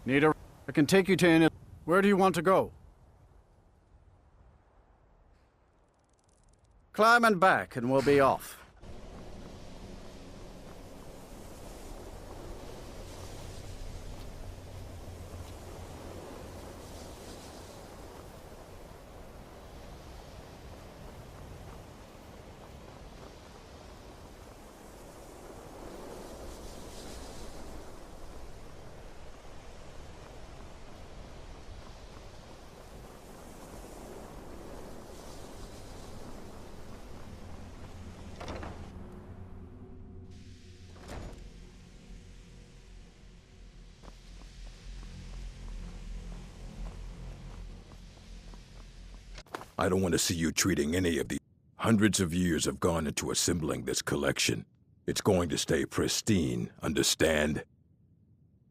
Need a... I can take you to any... Where do you want to go? Climb and back, and we'll be off. I don't want to see you treating any of the hundreds of years have gone into assembling this collection. It's going to stay pristine, understand?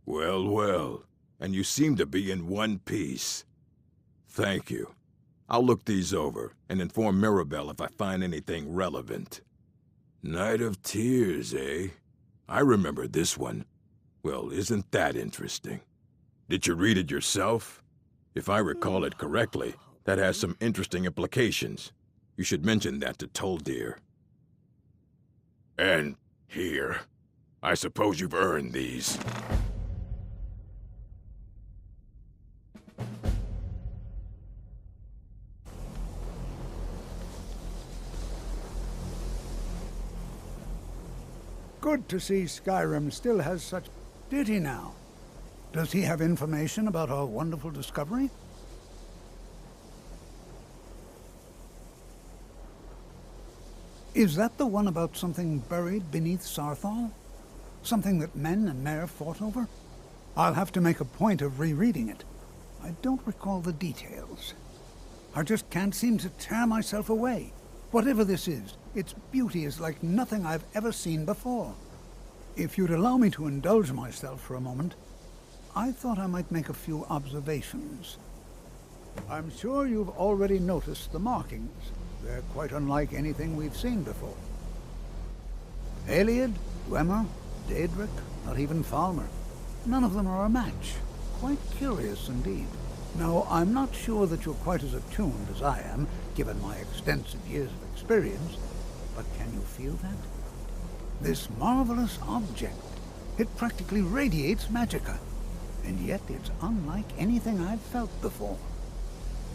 Well, well, and you seem to be in one piece. Thank you. I'll look these over and inform Mirabelle if I find anything relevant. Night of Tears, eh? I remember this one. Well, isn't that interesting? Did you read it yourself? If I recall it correctly, that has some interesting implications. You should mention that to Toldir. And here. I suppose you've earned these. Good to see Skorim still has such... Did he now? Does he have information about our wonderful discovery? Is that the one about something buried beneath Sarthal? Something that men and Mare fought over? I'll have to make a point of rereading it. I don't recall the details. I just can't seem to tear myself away. Whatever this is, its beauty is like nothing I've ever seen before. If you'd allow me to indulge myself for a moment, I thought I might make a few observations. I'm sure you've already noticed the markings. They're quite unlike anything we've seen before. Eliad, Dwemer, Daedric, not even Falmer. None of them are a match. Quite curious indeed. Now, I'm not sure that you're quite as attuned as I am, given my extensive years of experience, but can you feel that? This marvelous object, it practically radiates magicka, and yet it's unlike anything I've felt before.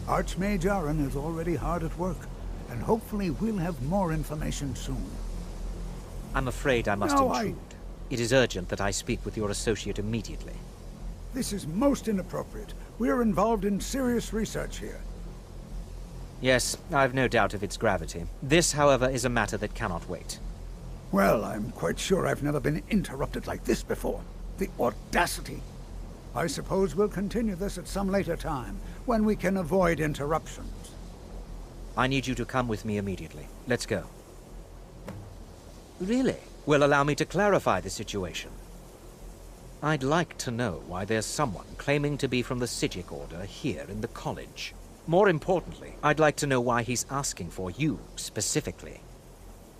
Archmage Aaron is already hard at work, and hopefully we'll have more information soon. I'm afraid I must intrude. It is urgent that I speak with your associate immediately. This is most inappropriate. We're involved in serious research here. Yes, I've no doubt of its gravity. This, however, is a matter that cannot wait. Well, I'm quite sure I've never been interrupted like this before. The audacity! I suppose we'll continue this at some later time, when we can avoid interruptions. I need you to come with me immediately. Let's go. Really? Well, allow me to clarify the situation. I'd like to know why there's someone claiming to be from the Psijic Order here in the college. More importantly, I'd like to know why he's asking for you, specifically.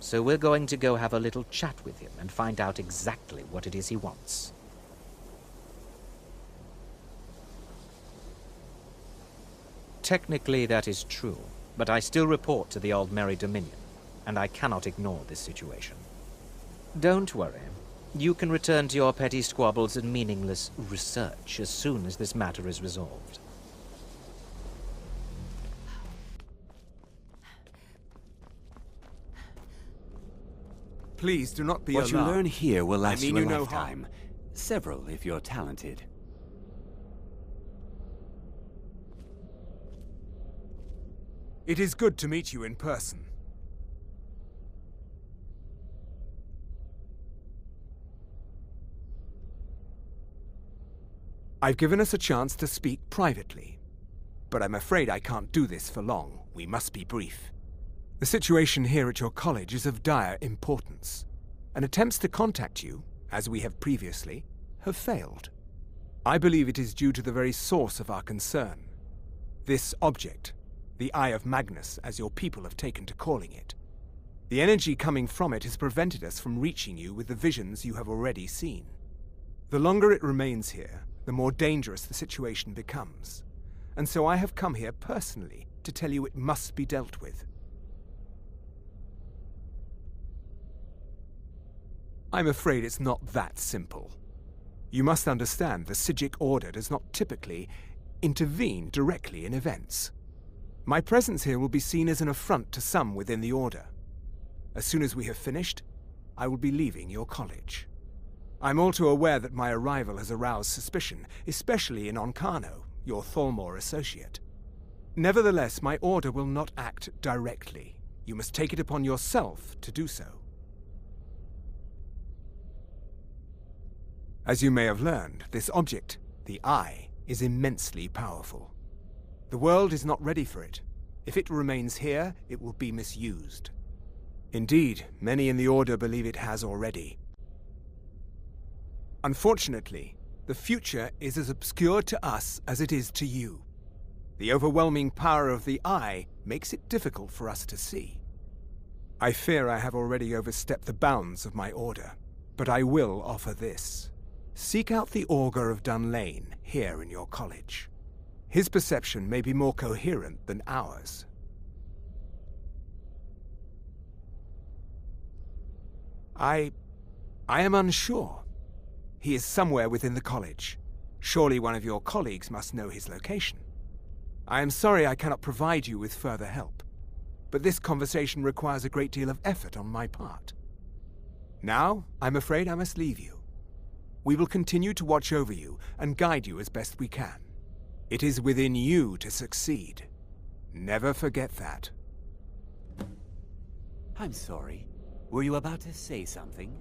So we're going to go have a little chat with him and find out exactly what it is he wants. Technically, that is true, but I still report to the Aldmeri Dominion, and I cannot ignore this situation. Don't worry. You can return to your petty squabbles and meaningless research as soon as this matter is resolved. Please do not be alarmed. What you learn here will last you a no lifetime. harm. Several, if you're talented. It is good to meet you in person. I've given us a chance to speak privately, but I'm afraid I can't do this for long. We must be brief. The situation here at your college is of dire importance, and attempts to contact you, as we have previously, have failed. I believe it is due to the very source of our concern. This object, the Eye of Magnus, as your people have taken to calling it. The energy coming from it has prevented us from reaching you with the visions you have already seen. The longer it remains here, the more dangerous the situation becomes. And so I have come here personally to tell you it must be dealt with. I'm afraid it's not that simple. You must understand the Psijic Order does not typically intervene directly in events. My presence here will be seen as an affront to some within the Order. As soon as we have finished, I will be leaving your college. I'm all too aware that my arrival has aroused suspicion, especially in Onkano, your Thalmor associate. Nevertheless, my Order will not act directly. You must take it upon yourself to do so. As you may have learned, this object, the Eye, is immensely powerful. The world is not ready for it. If it remains here, it will be misused. Indeed, many in the Order believe it has already. Unfortunately, the future is as obscure to us as it is to you. The overwhelming power of the Eye makes it difficult for us to see. I fear I have already overstepped the bounds of my Order, but I will offer this. Seek out the Augur of Dunlane here in your college. His perception may be more coherent than ours. I am unsure. He is somewhere within the college. Surely one of your colleagues must know his location. I am sorry I cannot provide you with further help, but this conversation requires a great deal of effort on my part. Now, I'm afraid I must leave you. We will continue to watch over you and guide you as best we can. It is within you to succeed. Never forget that. I'm sorry. Were you about to say something?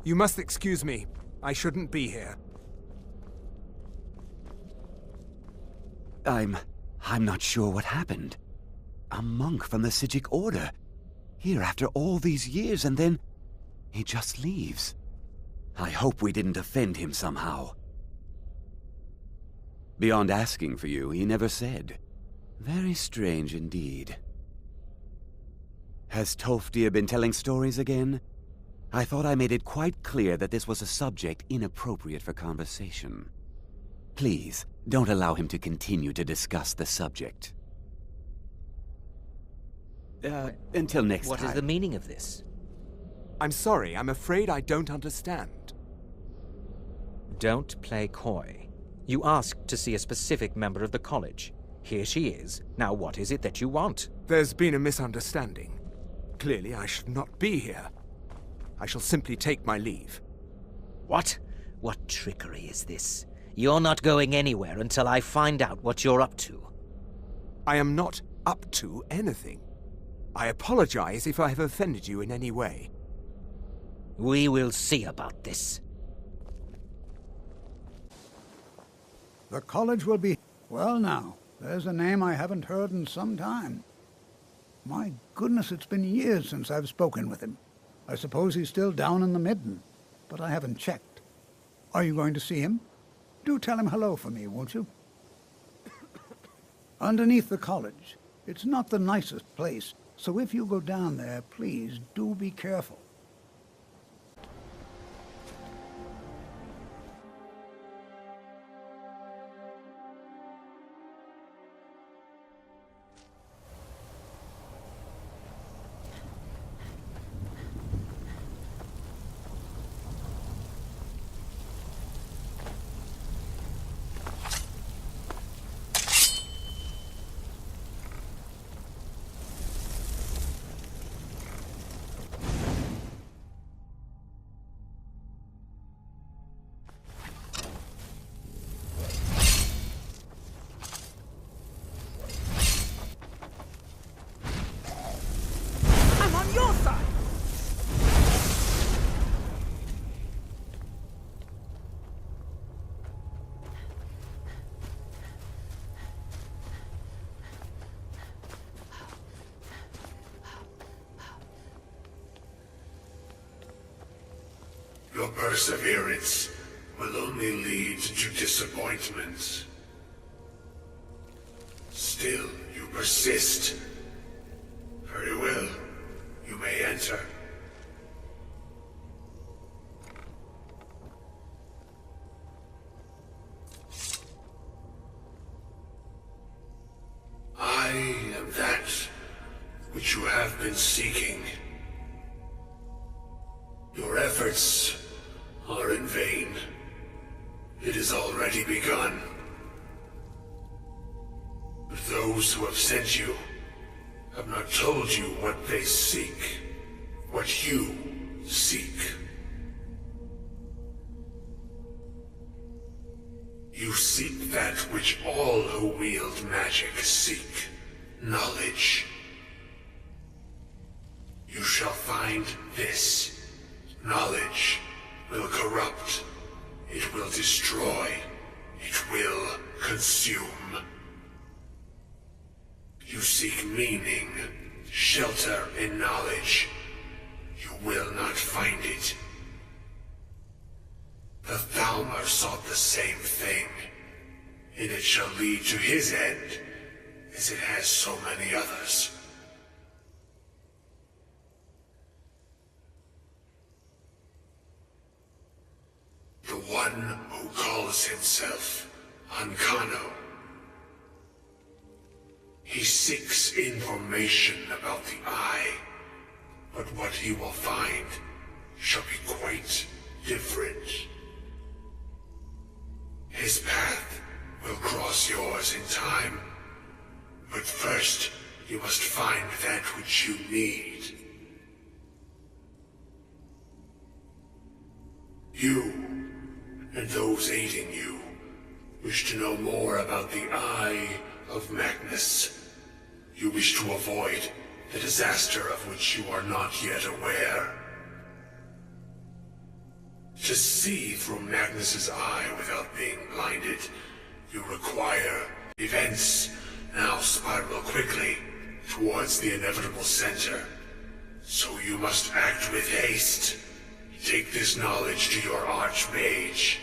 You must excuse me. I shouldn't be here. I'm not sure what happened. A monk from the Psijic Order. Here after all these years, and then he just leaves. I hope we didn't offend him somehow. Beyond asking for you, he never said. Very strange indeed. Has Toftir been telling stories again? I thought I made it quite clear that this was a subject inappropriate for conversation. Please, don't allow him to continue to discuss the subject. Until next time. What is the meaning of this? I'm sorry, I'm afraid I don't understand. Don't play coy. You asked to see a specific member of the college. Here she is. Now what is it that you want? There's been a misunderstanding. Clearly I should not be here. I shall simply take my leave. What? What trickery is this? You're not going anywhere until I find out what you're up to. I am not up to anything. I apologize if I have offended you in any way. We will see about this. The college will be... Well now, there's a name I haven't heard in some time. My goodness, it's been years since I've spoken with him. I suppose he's still down in the Midden, but I haven't checked. Are you going to see him? Do tell him hello for me, won't you? Underneath the college. It's not the nicest place, so if you go down there, please do be careful. Your perseverance will only lead to disappointments. Still, you persist. Very well. You may enter. been seeking. Your efforts are in vain. It has already begun. But those who have sent you have not told you what they seek, what you seek. You seek that which all who wield magic seek, knowledge. You shall find this. Knowledge will corrupt. It will destroy. It will consume. You seek meaning, shelter in knowledge. You will not find it. The Thalmor sought the same thing, and it shall lead to his end, as it has so many others. The one who calls himself Ancano. He seeks information about the Eye, but what he will find shall be quite different. His path will cross yours in time, but first you must find that which you need. You, and those aiding you, wish to know more about the Eye of Magnus. You wish to avoid the disaster of which you are not yet aware. To see through Magnus's eye without being blinded, you require events now spiral quickly towards the inevitable center. So you must act with haste. Take this knowledge to your Archmage.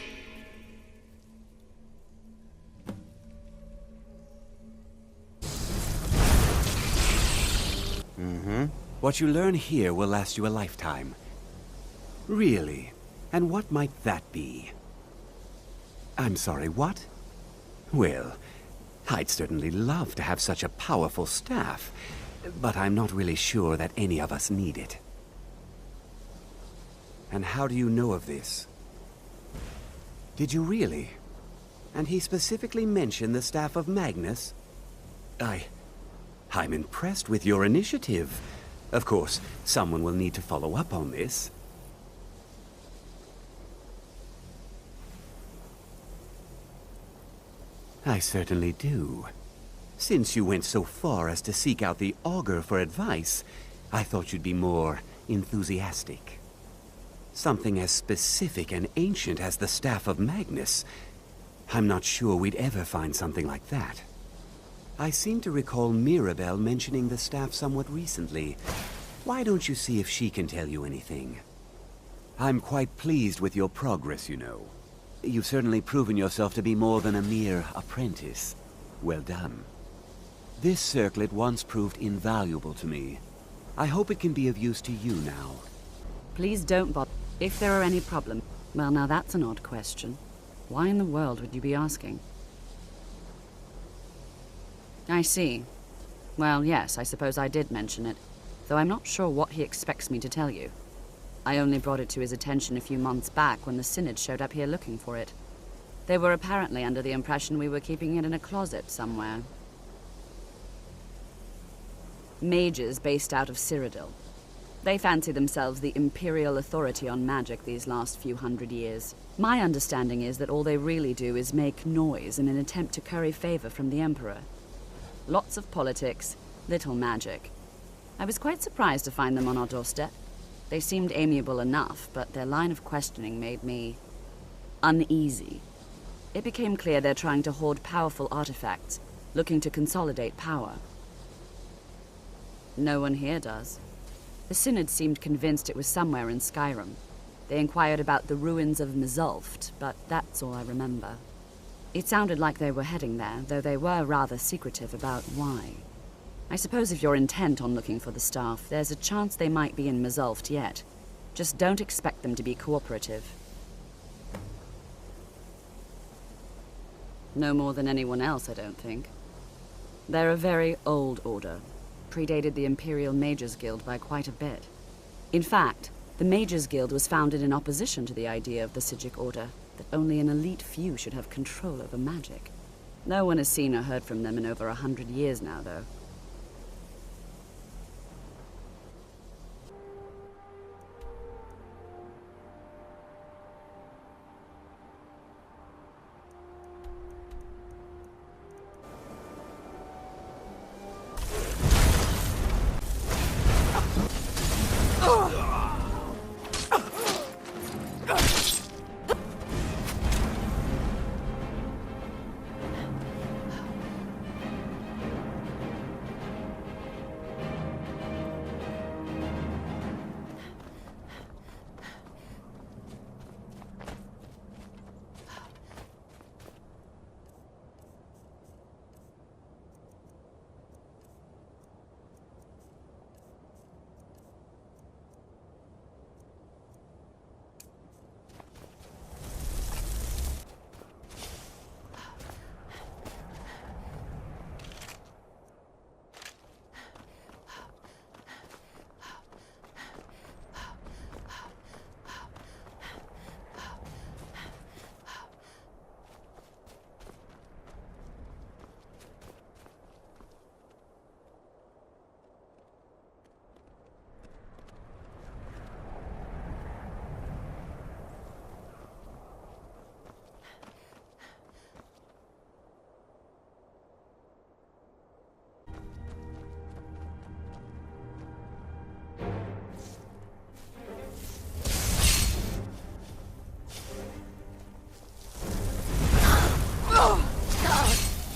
What you learn here will last you a lifetime. Really? And what might that be? I'm sorry, what? Well, I'd certainly love to have such a powerful staff, but I'm not really sure that any of us need it. And how do you know of this? Did you really? And he specifically mentioned the staff of Magnus? I'm impressed with your initiative. Of course, someone will need to follow up on this. I certainly do. Since you went so far as to seek out the Augur for advice, I thought you'd be more enthusiastic. Something as specific and ancient as the Staff of Magnus. I'm not sure we'd ever find something like that. I seem to recall Mirabelle mentioning the staff somewhat recently. Why don't you see if she can tell you anything? I'm quite pleased with your progress, you know. You've certainly proven yourself to be more than a mere apprentice. Well done. This circlet once proved invaluable to me. I hope it can be of use to you now. Please don't bother. If there are any problems... Well, now that's an odd question. Why in the world would you be asking? I see. Well, yes, I suppose I did mention it, though I'm not sure what he expects me to tell you. I only brought it to his attention a few months back when the Synod showed up here looking for it. They were apparently under the impression we were keeping it in a closet somewhere. Mages based out of Cyrodiil. They fancy themselves the imperial authority on magic these last few hundred years. My understanding is that all they really do is make noise in an attempt to curry favor from the Emperor. Lots of politics, little magic. I was quite surprised to find them on our doorstep. They seemed amiable enough, but their line of questioning made me uneasy. It became clear they're trying to hoard powerful artifacts, looking to consolidate power. No one here does. The Synod seemed convinced it was somewhere in Skorim. They inquired about the ruins of Mzulft, but that's all I remember. It sounded like they were heading there, though they were rather secretive about why. I suppose if you're intent on looking for the staff, there's a chance they might be in Mzulft yet. Just don't expect them to be cooperative. No more than anyone else, I don't think. They're a very old order. predated the Imperial Mages Guild by quite a bit. In fact, the Mages Guild was founded in opposition to the idea of the Psijic Order, that only an elite few should have control over magic. No one has seen or heard from them in over 100 years now, though.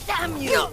Damn you!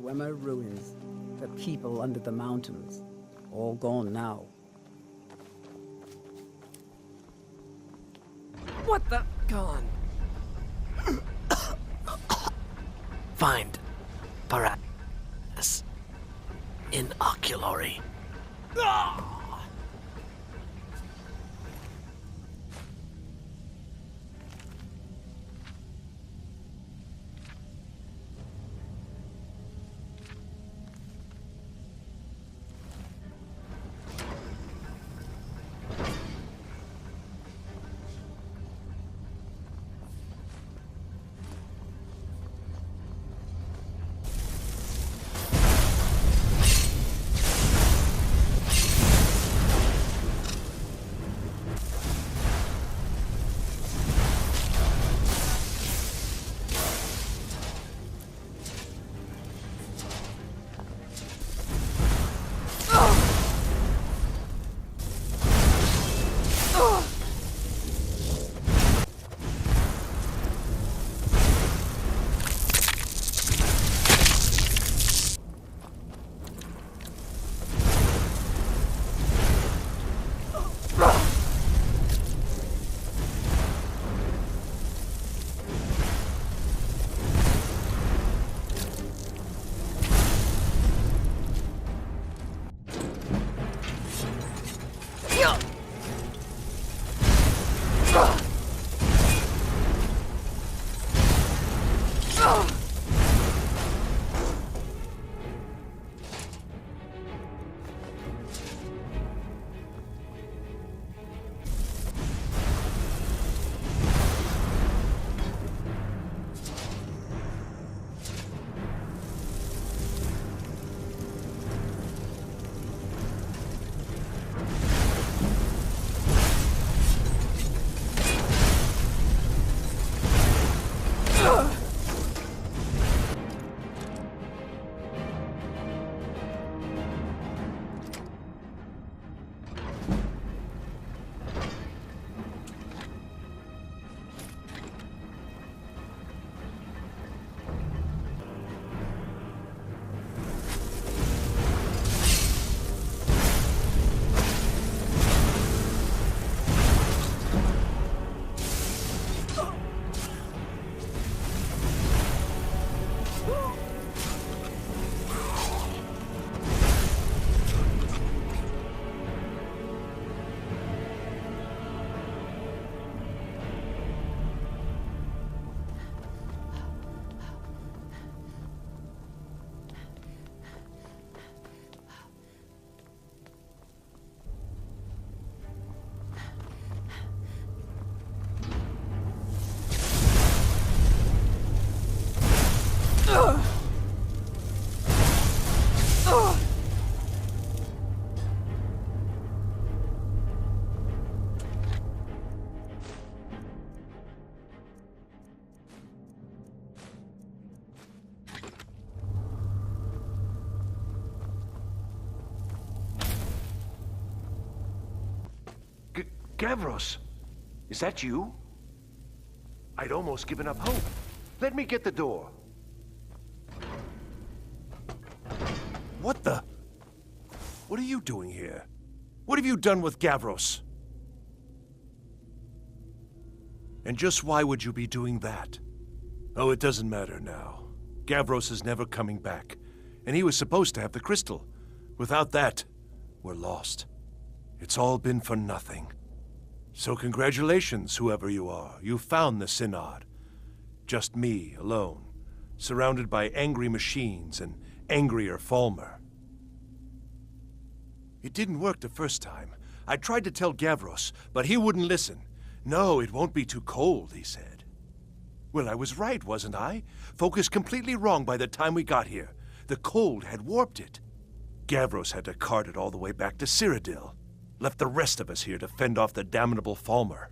Dwemer ruins, the people under the mountains, all gone now. What the? Gone. Find Paratus in Oculary. Gavros, is that you? I'd almost given up hope. Let me get the door. What the? What are you doing here? What have you done with Gavros? And just why would you be doing that? Oh, it doesn't matter now. Gavros is never coming back, and he was supposed to have the crystal. Without that, we're lost. It's all been for nothing. So congratulations, whoever you are. You found the Synod. Just me, alone, surrounded by angry machines and angrier Falmer. It didn't work the first time. I tried to tell Gavros, but he wouldn't listen. No, it won't be too cold, he said. Well, I was right, wasn't I? Focused completely wrong by the time we got here. The cold had warped it. Gavros had to cart it all the way back to Cyrodiil. Left the rest of us here to fend off the damnable Falmer.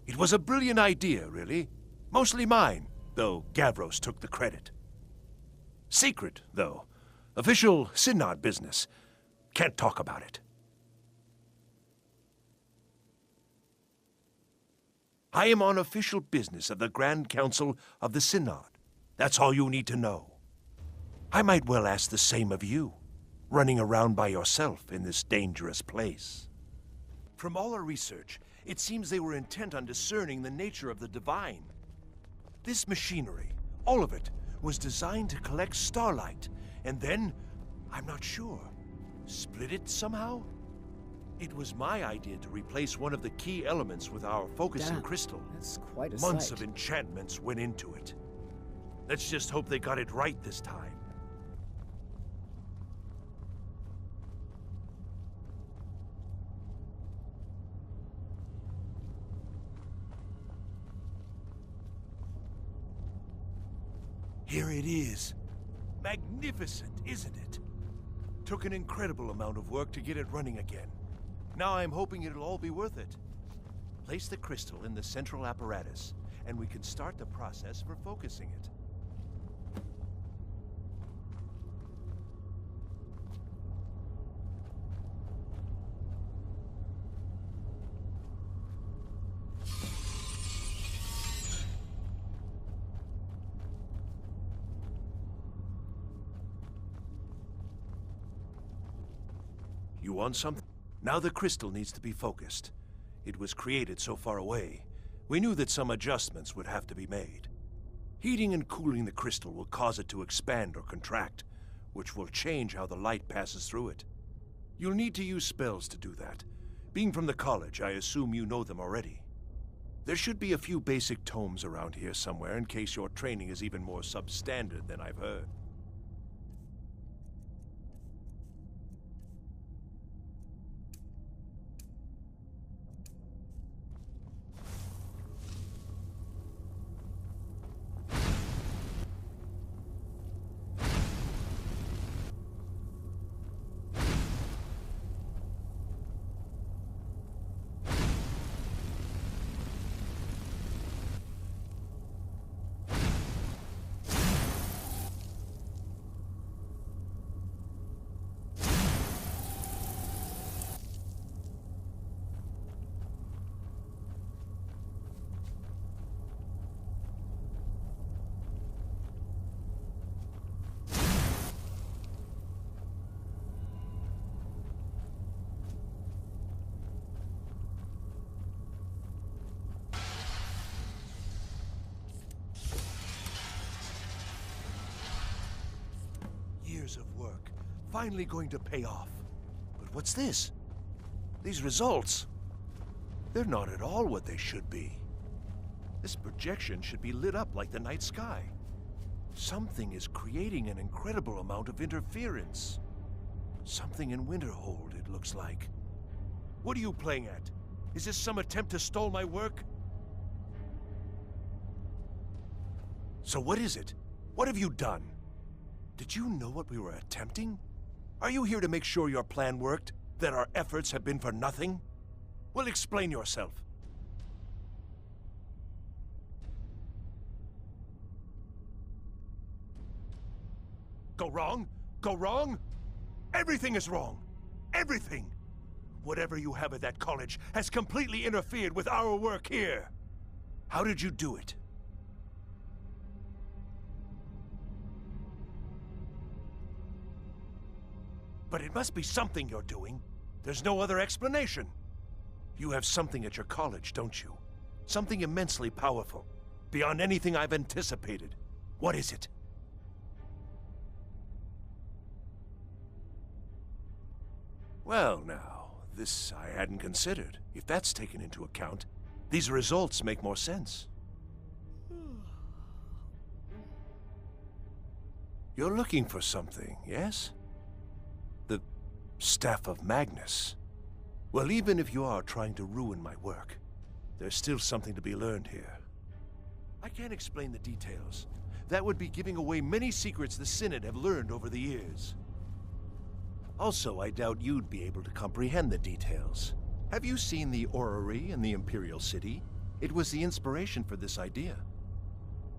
It was a brilliant idea, really. Mostly mine, though Gavros took the credit. Secret, though. Official Synod business. Can't talk about it. I am on official business of the Grand Council of the Synod. That's all you need to know. I might well ask the same of you, running around by yourself in this dangerous place. From all our research, it seems they were intent on discerning the nature of the divine. This machinery, all of it, was designed to collect starlight, and then, I'm not sure, split it somehow? It was my idea to replace one of the key elements with our focusing Damn, crystal. that's quite a Months sight. of enchantments went into it. Let's just hope they got it right this time. Here it is. Magnificent, isn't it? Took an incredible amount of work to get it running again. Now I'm hoping it'll all be worth it. Place the crystal in the central apparatus, and we can start the process for focusing it. You want something? Now the crystal needs to be focused. It was created so far away. We knew that some adjustments would have to be made. Heating and cooling the crystal will cause it to expand or contract, which will change how the light passes through it. You'll need to use spells to do that. Being from the college, I assume you know them already. There should be a few basic tomes around here somewhere in case your training is even more substandard than I've heard. Years of work, finally going to pay off. But what's this? These results, they're not at all what they should be. This projection should be lit up like the night sky. Something is creating an incredible amount of interference. Something in Winterhold, it looks like. What are you playing at? Is this some attempt to stall my work? So what is it? What have you done? Did you know what we were attempting? Are you here to make sure your plan worked? That our efforts have been for nothing? Well, explain yourself. Go wrong? Go wrong? Everything is wrong. Everything. Whatever you have at that college has completely interfered with our work here. How did you do it? But it must be something you're doing. There's no other explanation. You have something at your college, don't you? Something immensely powerful, beyond anything I've anticipated. What is it? Well, now, this I hadn't considered. If that's taken into account, these results make more sense. You're looking for something, yes? The Staff of Magnus. Well, even if you are trying to ruin my work, there's still something to be learned here. I can't explain the details. That would be giving away many secrets the Synod have learned over the years. Also, I doubt you'd be able to comprehend the details. Have you seen the orrery in the Imperial City? It was the inspiration for this idea.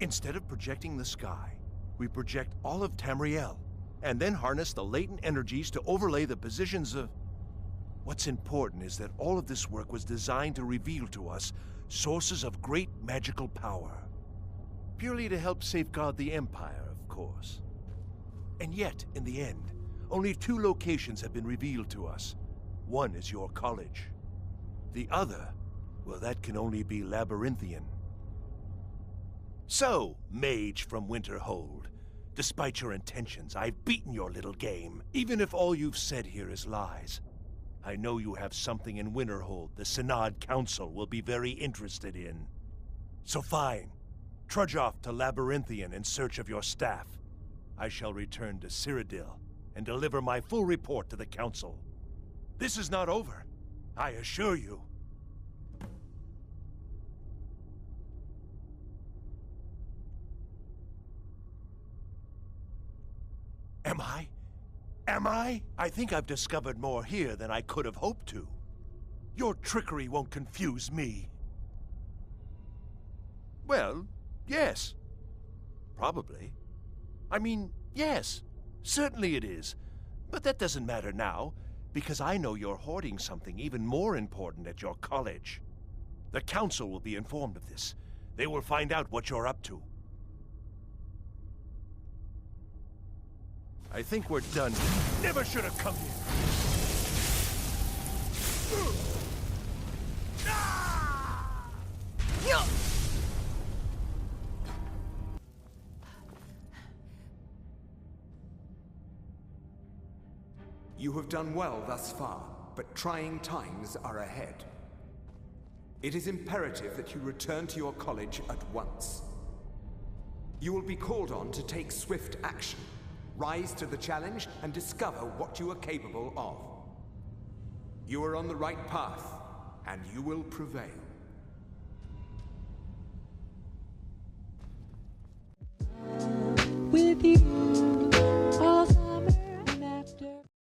Instead of projecting the sky, we project all of Tamriel, and then harness the latent energies to overlay the positions of... What's important is that all of this work was designed to reveal to us sources of great magical power. Purely to help safeguard the Empire, of course. And yet, in the end, only 2 locations have been revealed to us. One is your college. The other, well, that can only be Labyrinthian. So, mage from Winterhold, despite your intentions, I've beaten your little game, even if all you've said here is lies. I know you have something in Winterhold the Synod Council will be very interested in. So fine. Trudge off to Labyrinthian in search of your staff. I shall return to Cyrodiil and deliver my full report to the Council. This is not over, I assure you. Am I? Am I? I think I've discovered more here than I could have hoped to. Your trickery won't confuse me. Well, yes. Probably. I mean, yes. Certainly it is. But that doesn't matter now, because I know you're hoarding something even more important at your college. The Council will be informed of this. They will find out what you're up to. I think we're done. Never should have come here. You have done well thus far, but trying times are ahead. It is imperative that you return to your college at once. You will be called on to take swift action. Rise to the challenge and discover what you are capable of. You are on the right path, and you will prevail.